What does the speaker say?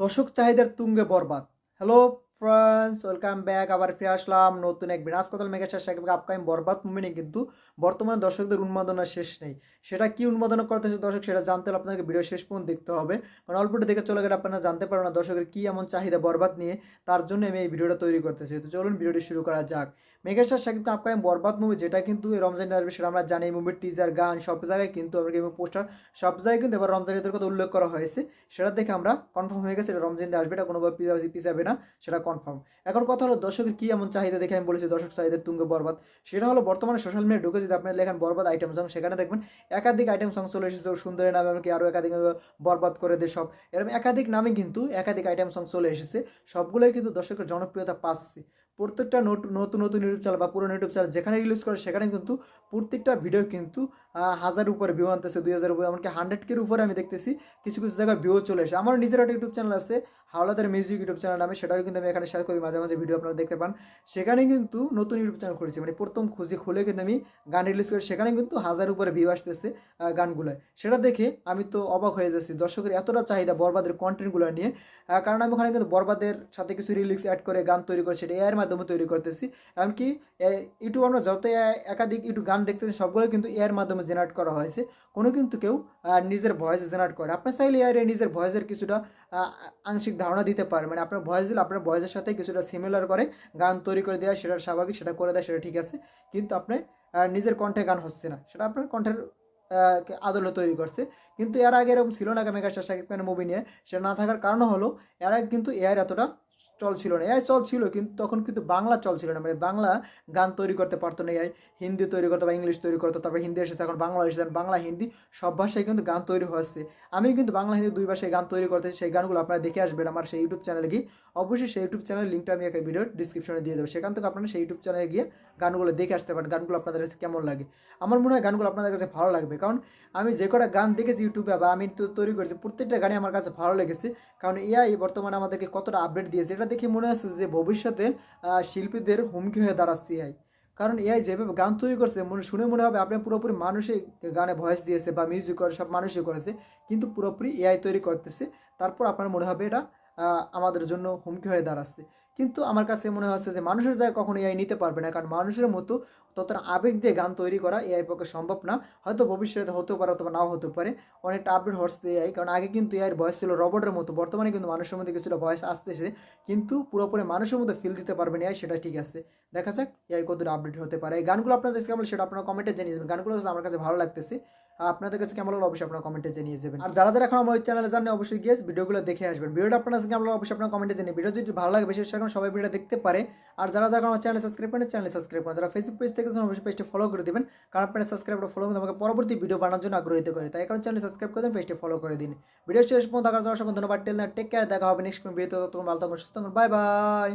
দর্শক চাহিদার তুঙ্গে Borbaad. Hello friends, welcome back. আবার ফিরে আসলাম নতুন এক বিনাশ কতল megastar Shakib upcoming Borbaad movie নিয়ে। কিন্তু বর্তমানে দর্শকদের উন্মাদনা শেষ নেই। সেটা কি উন্মাদনা করতেছে দর্শক, সেটা জানতে হলে আপনাকে ভিডিও শেষ পর্যন্ত দেখতে হবে। কারণ অল্পটা দেখে চলে গেলে আপনারা জানতে পারবেন না দর্শকের কি এমন চাহিদা বরবাদ নিয়ে। তার জন্য আমি এই ভিডিওটা তৈরি করতেছি। তো চলুন ভিডিওটি শুরু করা যাক। Megastar Shakib upcoming Borbaad movie, যেটা কিন্তু এই রমজানে আসবে সেটা আমরা জানি। এই মুভির টিজার, গান সব জায়গায় কিন্তু আমরা পোস্টার সব জায়গায় কিন্তু এবার রমজান ঈদের কথা উল্লেখ করা হয়েছে। সেটা দেখে আমরা কনফার্ম হয়ে গেছে এটা রমজান দিয়ে আসবে, এটা কোনোভাবে পিছাবে না, সেটা কনফার্ম। এখন কথা হলো দর্শকের কি এমন চাহিদা দেখে আমি বলেছি দর্শক চাহিদার তুঙ্গে বরবাদ। সেটা হলো বর্তমানে সোশ্যাল মিডিয়া ঢুকে যদি আপনি লেখেন বরবাদ আইটেম সং, সেখানে দেখবেন একাধিক আইটেম সং চলে এসেছে। সুন্দরী নামে এমনকি আরও একাধিক বরবাদ করে দে সব, এরকম একাধিক নামে কিন্তু একাধিক আইটেম সং চলে এসেছে। সবগুলোই কিন্তু দর্শকের জনপ্রিয়তা পাচ্ছে। প্রত্যেকটা নতুন নতুন ইউটিউব চ্যানেল বা পুরনো ইউটিউব চ্যানেল যেখানে রিলিজ করে সেখানে কিন্তু প্রত্যেকটা ভিডিও কিন্তু হাজার উপরে ভিউ আনতেছে, 2000 উপরে, এমনকি 100K উপরে আমি দেখতেছি কিছু কিছু জায়গায় ভিউ চলে আসে। আমার নিজের একটা ইউটিউব চ্যানেল আছে, হাওলাদার মিউজিক ইউটিউব চ্যানেল নামে, সেটাও কিন্তু আমি এখানে শেয়ার করি মাঝে মাঝে ভিডিও আপনারা দেখতে পান। সেখানে কিন্তু নতুন ইউটিউব চ্যানেল খুলেছি, মানে প্রথম খুলে কিন্তু আমি গান রিলিজ করি, সেখানে কিন্তু হাজার উপরে ভিউ আসতেছে গানগুলোয়। সেটা দেখে আমি তো অবাক হয়ে যাচ্ছি দর্শকের এতটা চাহিদা বরবাদের কন্টেন্টগুলো নিয়ে। কারণ আমি ওখানে কিন্তু বরবাদের সাথে কিছু রিলিক্স অ্যাড করে গান তৈরি করে সেটা এআইয়ের মাধ্যমে তৈরি করতেছি। এমনকি ইউটিউব আমরা যত একাধিক ইউটিউব গান দেখতেছি সবগুলো কিন্তু এআইয়ের মাধ্যমে জেনারেট করা হয়েছে। কোনো কিন্তু কেউ নিজের ভয়েস জেনারেট করে। আপনার চাইলে এআই নিজের ভয়েসের কিছুটা আংশিক ধারণা দিতে পারে, মানে আপনার ভয়েস দিলে আপনার ভয়েসের সাথে কিছুটা সিমিলার করে গান তৈরি করে দেওয়া, সেটা স্বাভাবিক, সেটা করে দেয়, সেটা ঠিক আছে। কিন্তু আপনি নিজের কণ্ঠে গান হচ্ছে না, সেটা আপনার কণ্ঠের আদলে তৈরি করছে। কিন্তু এর আগে এরকম ছিল না মেগাস্টার শাকিব খানের মুভি নিয়ে। সেটা না থাকার কারণ হলো এর আগে কিন্তু এআই এতটা চল ছিল না। এআই চল ছিল কিন্তু তখন কিন্তু বাংলা চল ছিল না, মানে বাংলা গান তৈরি করতে পারতো না এআই। হিন্দি তৈরি করতো বা ইংলিশ তৈরি করতো, তারপরে হিন্দি এসেছে, এখন বাংলা এসেছে। বাংলা হিন্দি সব ভাষায় কিন্তু গান তৈরি হচ্ছে। আমি কিন্তু বাংলা হিন্দি দুই ভাষায় গান তৈরি করতেছি। সেই গানগুলো আপনারা দেখে আসবেন আমার সেই ইউটিউব চ্যানেলে গিয়ে। অবশ্যই সেই ইউটিউব চ্যানেলের লিঙ্কটা আমি একটা ভিডিওর ডিসক্রিপশনে দিয়ে দেবো, সেখান থেকে আপনারা সেই ইউটিউব চ্যানেলে গিয়ে গানগুলো দেখে আসতে পারেন। গানগুলো আপনাদের কাছে কেমন লাগে, আমার মনে হয় গানগুলো আপনাদের কাছে ভালো লাগবে। কারণ আমি যে কটা গান দেখেছি ইউটিউবে বা আমি তৈরি করেছি প্রত্যেকটা গানই আমার কাছে ভালো লেগেছে। কারণ এআই বর্তমানে আমাদেরকে কতটা আপডেট দিয়েছে এটা দেখে মনে হচ্ছে যে ভবিষ্যতে শিল্পীদের হুমকি হয়ে দাঁড়াচ্ছে এআই। কারণ এআই যেভাবে গান তৈরি করছে শুনে মনে হবে আপনি পুরোপুরি মানুষই গানে ভয়েস দিয়েছে বা মিউজিক করে সব মানুষই করেছে, কিন্তু পুরোপুরি এআই তৈরি করতেছে। তারপর আপনার মনে হবে এটা আমাদের জন্য হুমকি হয়ে দাঁড়াচ্ছে। কিন্তু আমার কাছে মনে হচ্ছে যে মানুষের জায়গায় কখনো এআই নিতে পারবে না, কারণ মানুষের মতো ততটা আবেগ দিয়ে গান তৈরি করা এআই পক্ষে সম্ভব না। হয়তো ভবিষ্যতে হতেও পারে অথবা নাও হতে পারে, অনেকটা আপডেট হচ্ছে এআই। কারণ আগে কিন্তু এআইয়ের ভয়েস ছিল রবটের মতো, বর্তমানে কিন্তু মানুষের মধ্যে কিছুটা ভয়েস আসতেছে, কিন্তু পুরোপুরি মানুষের মধ্যে ফিল দিতে পারবে না এআই, সেটা ঠিক আছে। দেখা যাক এআই কতটা আপডেট হতে পারে। এই গানগুলো আপনাদের কেমন সেটা আপনারা কমেন্টে জানিয়ে যাবেন। গানগুলো আমার কাছে ভালো লাগতেছে, আপনাদের কাছে কেমন হলো অবশ্যই আপনারা কমেন্টে জানিয়ে যাবেন। আর যারা যারা এখন আমার ওই চ্যানেলে জানেন অবশ্যই গিয়ে ভিডিওগুলো দেখে আসবেন। ভিডিওটা আপনার কাছে কেমন হলো অবশ্যই আপনারা কমেন্টে জানিয়ে। ভিডিও যদি ভালো লাগে বিশেষ করে সবাই ভিডিও দেখতে পারে। আর যারা যারা আমার চ্যানেল সাবস্ক্রাইব করেন চ্যানেল সাবস্ক্রাইব করেন, যারা ফেসবুক পেজ থেকে অবশ্যই পেজটা ফলো করে দেবেন। কারণ আপনার সাবস্ক্রাইব ফলো করে আমাকে পরবর্তী ভিডিও বানানোর জন্য আগ্রহিত করে, তাই কারণ চ্যানেল সাবস্ক্রাইব করে দেন, পেজটা ফলো করে দিন। ভিডিও শেষ পর্যন্ত দেখার জন্য অসংখ্য ধন্যবাদ। টেক কেয়ার, দেখা হবে নেক্সট ভিডিওতে। ততক্ষণ ভালো থাকুন, সুস্থ থাকুন, বাই বাই।